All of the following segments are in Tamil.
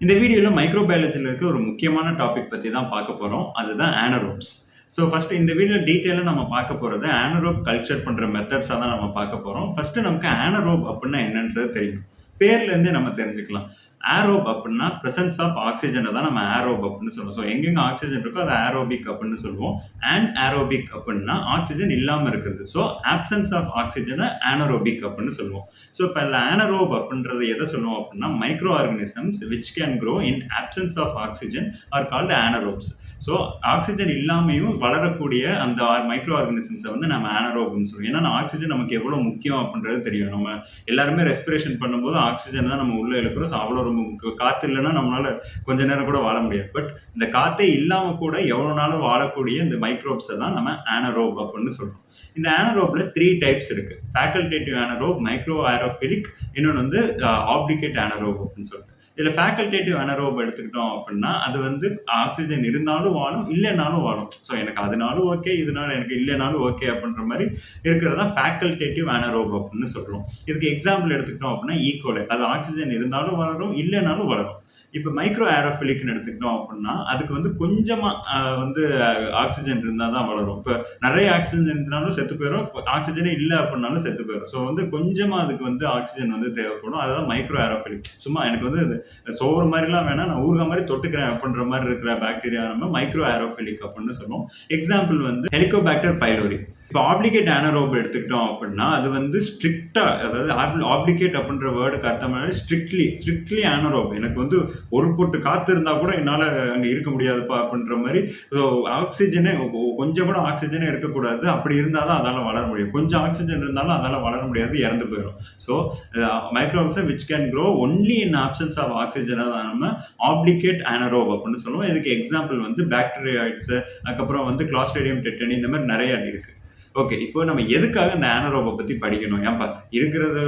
இந்த வீடியோல மைக்ரோபயாலஜில இருக்க ஒரு முக்கியமான டாபிக் பத்தி தான் பார்க்க போறோம். அதுதான் ஆனரோப்ஸ். ஃபர்ஸ்ட் இந்த வீடியோல டீட்டெயிலா நம்ம பார்க்க போறது ஆனரோப் கல்ச்சர் பண்ற மெத்தட்ஸா தான் நம்ம பார்க்க போறோம். ஃபர்ஸ்ட் நமக்கு ஆனரோப் அப்டின்னா என்னன்றது தெரியணும். பேர்ல இருந்தே நம்ம தெரிஞ்சுக்கலாம். ஏரோப் அப்டின்னா பிரசன்ஸ் ஆஃப் ஆக்ஸிஜன தான் நம்ம ஏரோப் அப்டின்னு சொல்லுவோம். எங்கெங்க ஆக்ஸிஜன் இருக்கோ அத ஏரோபிக் அப்டின்னு சொல்லுவோம். ஏரோபிக் அப்டின்னா ஆக்ஸிஜன் இல்லாம இருக்கிறது. ஆப்சென்ஸ் ஆஃப் ஆக்ஸிஜன ஆனரோபிக் அப்டின்னு சொல்லுவோம். இப்ப ஆனரோப் அப்டின்றது எத சொல்லுவோம் அப்டின்னா, micro organisms which can grow in absence of oxygen are called anaerobes. Oxygen இல்லாமயும் வளரக்கூடிய அந்த மைக்ரோ ஆர்கானிசம்ஸ வந்து நம்ம ஆனரோப்னு சொல்லுவோம். ஏன்னா ஆக்ஸிஜன் நமக்கு எவ்வளவு முக்கியம் அப்டின்றது தெரியும். நம்ம எல்லாருமே ரெஸ்பிரேஷன் பண்ணும்போது ஆக்ஸிஜன் தான் நம்ம உள்ள இழுக்கிறோம். அவ்வளோ ரொம்ப முக்கியம். காத்து இல்லன்னா நம்மளால கொஞ்ச நேரம் கூட வாழ முடியாது. பட் இந்த காத்தே இல்லாம கூட எவ்வளவு நாளும் வாழக்கூடிய இந்த மைக்ரோப்ஸ தான் நம்ம ஆனரோப் அப்டின்னு சொல்றோம். இந்த ஆனரோப்ல 3 டைப்ஸ் இருக்கு. ஃபேக்கல்டேட்டிவ் ஆனரோப், மைக்ரோ ஏரோஃபிலிக், இன்னொன்னு வந்து ஆப்ளிகேட் ஆனரோப் அப்டின்னு சொல்லிட்டு. இதுல ஃபேக்கல்டேட்டிவ் அனரோப் எடுத்துக்கிட்டோம் அப்படின்னா, அது வந்து ஆக்ஸிஜன் இருந்தாலும் வாழும், இல்லன்னாலும் வாழும். எனக்கு அதனாலும் ஓகே, இதனால எனக்கு இல்லனாலும் ஓகே அப்படின்ற மாரி இருக்கிறது தான் ஃபேக்கல்டேட்டிவ் அனரோப் அப்படின்னு சொல்றோம். இதுக்கு எக்ஸாம்பிள் எடுத்துக்கிட்டோம் அப்படின்னா, ஈகோலை. அது ஆக்ஸிஜன் இருந்தாலும் வளரும், இல்லனாலும் வளரும். இப்ப மைக்ரோ ஏரோஃபிலிக்ன்னு எடுத்துக்கிட்டோம் அப்படின்னா, அதுக்கு வந்து கொஞ்சமா வந்து ஆக்ஸிஜன் இருந்தா தான் வளரும். இப்ப நெறைய ஆக்ஸிஜன் இருந்தாலும் செத்து போயிரும். ஆக்ஸிஜனே இல்ல அப்படின்னாலும் செத்து போயிரும். வந்து கொஞ்சமா அதுக்கு வந்து ஆக்ஸிஜன் வந்து தேவைப்படும். அதுதான் மைக்ரோ ஏரோஃபிலிக். சும்மா எனக்கு வந்து சோறு மாரிலாம் வேணாம், நான் ஊறுகாய் மாரி தொட்டுக்கிறேன் அப்படின்ற மாரி இருக்கிற பாக்டீரியா நம்ம மைக்ரோ ஏரோஃபிலிக் அப்படின்னு சொல்லுவோம். எக்ஸாம்பிள் வந்து ஹெலிகோபாக்டர் பைலோரி. இப்ப ஆப்ளிகேட் அனரோப் எடுத்துக்கிட்டோம் அப்படின்னா, அது வந்து ஸ்ட்ரிக்ட்டா, அதாவது ஆப்ளிகேட் அப்படின்ற வேர்டுக்கு அர்த்தமானது ஸ்ட்ரிக்ட்லி அனரோப். எனக்கு வந்து ஒரு பொட்டு காத்து இருந்தா கூட என்னால அங்க இருக்க முடியாதுப்பா அப்படின்ற மாரி ஆக்ஸிஜனே கொஞ்சம் கூட ஆக்ஸிஜனே இருக்கக்கூடாது. அப்படி இருந்தா தான் அதால வளர முடியும். கொஞ்சம் ஆக்ஸிஜன் இருந்தாலும் அதால வளர முடியாது, இறந்து போயிரும். Microbes which can grow only in absence of ஆக்ஸிஜன தான் நம்ம ஆப்ளிகேட் அனரோப் அப்படின்னு சொல்லுவோம். இதுக்கு எக்ஸாம்பிள் வந்து பாக்டீரியாய்ட்ஸ், அதுக்கப்புறம் வந்து கிளாஸ்ட்ரிடியம் டெட்டனி, இந்த மாதிரி நிறைய இருக்கு. ஓகே. இப்போ நம்ம எதுக்காக இந்த ஆனரோப்ப பத்தி படிக்கணும்? ஏன்பா இருக்கிறத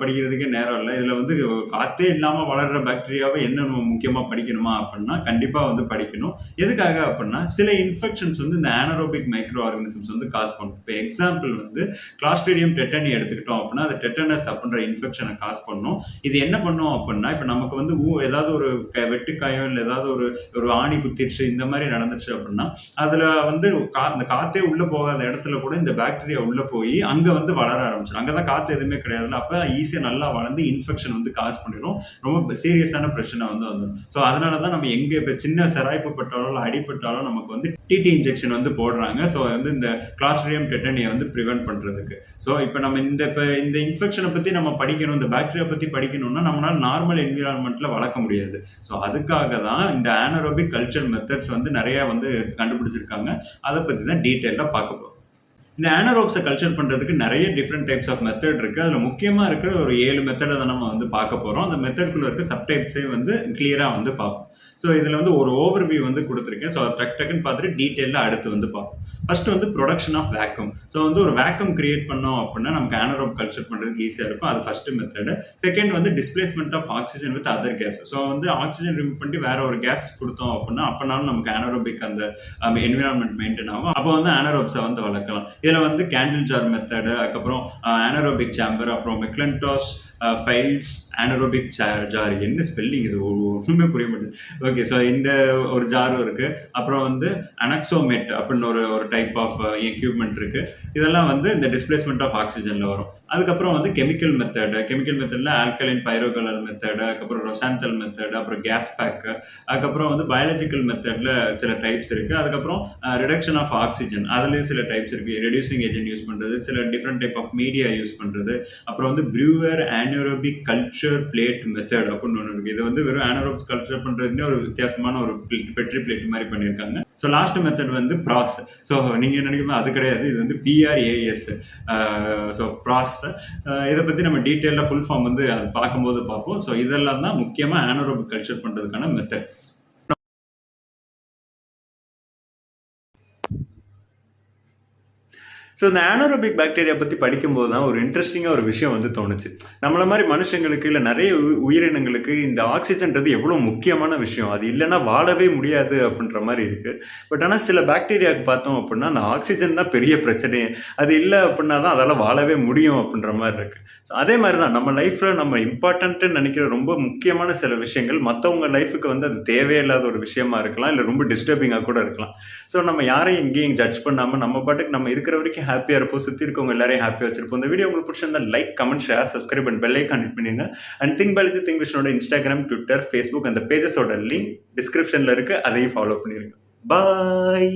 படிக்கிறதுக்கே நேரம் இல்ல. இதுல வந்து காத்தே இல்லாம வளர்ற பாக்டீரியாவ என்ன நம்ம முக்கியமா படிக்கணுமா? அப்படின்னா, கண்டிப்பா வந்து படிக்கணும். எதுக்காக அப்படின்னா, சில இன்ஃபெக்ஷன்ஸ் வந்து இந்த ஆனரோபிக் மைக்ரோ ஆர்கானிசம்ஸ் வந்து காஸ் பண்ணும். இப்ப எக்ஸாம்பிள் வந்து கிளாஸ்ட்ரிடியம் டெட்டனி எடுத்துக்கிட்டோம் அப்படின்னா, அது டெட்டனஸ் அப்படின்ற இன்ஃபெக்ஷன காஸ் பண்ணும். இது என்ன பண்ணும் அப்படின்னா, இப்ப நமக்கு வந்து ஏதாவது ஒரு வெட்டுக்காயம், இல்ல ஏதாவது ஒரு ஒரு ஆணி குத்திருச்சு, இந்த மாரி நடந்துச்சு அப்படின்னா, அதுல வந்து அந்த காத்தே உள்ள போகாத இடத்துல கூட இந்த பாக்டீரியா உள்ள போய் அங்க வந்து வளர ஆரம்பிச்சிடும். அங்கதான் காத்து எதுவுமே கிடையாதுல்ல. அப்ப ஈஸியா நல்லா வளர்ந்து இன்ஃபெக்ஷன் வந்து காஸ் பண்ணிடும். ரொம்ப சீரியஸான பிரச்சனை வந்து வந்துடும். அதனாலதான் நம்ம எங்க இப்ப சின்ன சிராய்ப்பு பட்டாலோ இல்ல அடிபட்டாலோ நமக்கு வந்து டிடி இன்ஜெக்ஷன் வந்து போடுறாங்க. வந்து இந்த கிளாஸ்ட்ரிடியம் டெட்டனியை வந்து பிரிவென்ட் பண்றதுக்கு. இப்ப நம்ம இந்த இன்ஃபெக்ஷனை பத்தி நம்ம படிக்கணும், இந்த பாக்டீரியா பத்தி படிக்கணும்னா நம்மளால நார்மல் என்விரான்மெண்ட்ல வளர்க்க முடியாது. அதுக்காக தான் இந்த ஆனரோபிக் கல்ச்சர் மெத்தட்ஸ் வந்து நிறைய வந்து கண்டுபிடிச்சிருக்காங்க. அதை பத்தி தான் டீட்டெயிலா பார்க்க போறோம். இந்த ஆனரோப்ஸ கல்ச்சர் பண்றதுக்கு நிறைய டிஃபரெண்ட் டைப்ஸ் ஆஃப் மெத்தட் இருக்கு. அதுல முக்கியமா இருக்கிற ஒரு 7 மெத்தட தான் நம்ம வந்து பார்க்க போறோம். அந்த மெத்தட்குள்ள இருக்க சப் டைப்ஸே வந்து கிளியரா வந்து பார்ப்போம். இதுல வந்து ஒரு ஓவர்வியூ வந்து குடுத்திருக்கேன். டக்குன்னு பார்த்துட்டு டீட்டெயிலா அடுத்து வந்து பார்ப்போம். ஃபர்ஸ்ட் வந்து புரொடக்ஷன் ஆஃப் வேக்யூம். வந்து ஒரு வேக்யூம் கிரியேட் பண்ணோம் அப்படின்னா நமக்கு ஆனரோப் கல்ச்சர் பண்றதுக்கு ஈஸியா இருக்கும். அது ஃபர்ஸ்ட் மெத்தட். செகண்ட் வந்து displacement of oxygen with other gas. வந்து ஆக்ஸிஜன் ரிமூவ் பண்ணி வேற ஒரு கேஸ் கொடுத்தோம் அப்படின்னா அப்பனாலும் நமக்கு ஆனரோபிக் அந்த என்விரான்மெண்ட் மெயின்டைன் ஆகும். அப்போ வந்து ஆனரோப்ஸ வந்து வளர்க்கலாம். இதுல வந்து கேண்டில் ஜார் மெத்தட், அதுக்கப்புறம் ஆனரோபிக் சேம்பர், அப்புறம் மெக்லன்டாஸ் ஃபைல்ஸ் அனரோபிக் ஜார். என்ன ஸ்பெல்லிங் இது? ஒண்ணுமே புரிய மாட்டேங்குது. ஓகே. இந்த ஒரு ஜாரும் இருக்கு. அப்புறம் வந்து அனக்சோமேட் அப்படின்னு ஒரு டைப் ஆஃப் எக்யூப்மெண்ட் இருக்கு. இதெல்லாம் வந்து இந்த டிஸ்பிளேஸ்மென்ட் ஆஃப் ஆக்ஸிஜன்ல வரும். அதுக்கப்புறம் வந்து கெமிக்கல் மெத்தட்ல ஆல்கலைன் பைரோகலல் மெத்தட், அதுக்கப்புறம் ரொசாந்தல் மெத்தட், அப்புறம் கேஸ் பேக், அதுக்கப்புறம் வந்து பயாலஜிக்கல் மெத்தட்ல சில டைப்ஸ் இருக்கு. அதுக்கப்புறம் ரிடக்ஷன் ஆஃப் ஆக்ஸிஜன், அதுலயும் சில டைப்ஸ் இருக்கு. ரெடியூசிங் ஏஜென்ட் யூஸ் பண்றது, சில different type of media use பண்றது, அப்புறம் வந்து Brewer anaerobic culture plate method அப்படின்னு ஒன்று இருக்கு. இது வந்து வெறும் அனரோபிக் கல்ச்சர் பண்றதுன்னு ஒரு வித்தியாசமான ஒரு பெட்ரி பிளேட் மாதிரி பண்ணியிருக்காங்க. லாஸ்ட் மெத்தட் வந்து ப்ராஸ். நீங்க நினைக்கும் அது கிடையாது, இது வந்து PRAS. ப்ராஸ். இதை பத்தி நம்ம டீட்டெயிலா ஃபுல் ஃபார்ம் வந்து அது பார்க்கும்போது பார்ப்போம். இதெல்லாம் தான் முக்கியமா அனரோபிக் கல்ச்சர் பண்றதுக்கான மெத்தட்ஸ். ஸோ இந்த ஆனரோபிக் பாக்டீரியா பத்தி படிக்கும்போது தான் ஒரு இன்ட்ரெஸ்டிங்கா ஒரு விஷயம் வந்து தோணுச்சு. நம்மள மாரி மனுஷங்களுக்கு இல்ல நெறைய உயிரினங்களுக்கு இந்த ஆக்ஸிஜன்றது எவ்வளோ முக்கியமான விஷயம். அது இல்லன்னா வாழவே முடியாது அப்படின்ற மாரி இருக்கு. பட் ஆனா சில பாக்டீரியாவுக்கு பார்த்தோம் அப்படின்னா, அந்த ஆக்ஸிஜன் தான் பெரிய பிரச்சனையே. அது இல்ல அப்படின்னா தான் அதால வாழவே முடியும் அப்படின்ற மாரி இருக்கு. ஸோ அதே மாரி தான் நம்ம லைஃப்ல நம்ம இம்பார்ட்டன்ட்ன்னு நெனைக்கிற ரொம்ப முக்கியமான சில விஷயங்கள் மத்தவங்க லைஃப்க்கு வந்து அது தேவையே இல்லாத ஒரு விஷயமா இருக்கலாம். இல்ல ரொம்ப டிஸ்டர்பிங்கா கூட இருக்கலாம். ஸோ நம்ம யாரையும் எங்கேயும் ஜட்ஜ் பண்ணாம நம்ம பாட்டுக்கு நம்ம இருக்கிற வரைக்கும் ஹாப்பியா இருப்போம். சுத்தி இருக்கவங்க எல்லாரையும் ஹாப்பியா வச்சிருப்போம். இந்த வீடியோ உங்களுக்கு பிடிச்சிருந்தா like, comment, share, subscribe and bell icon hit பண்ணிருங்க. அண்ட் திங்க் பயாலஜி திங்க் விஷனோட இன்ஸ்டாகிராம், ட்விட்டர், ஃபேஸ்புக் அந்த பேஜஸோட லிங்க் டிஸ்கிரிப்ஷன்ல இருக்கு. அதையும் ஃபாலோ பண்ணிருங்க. பாய்.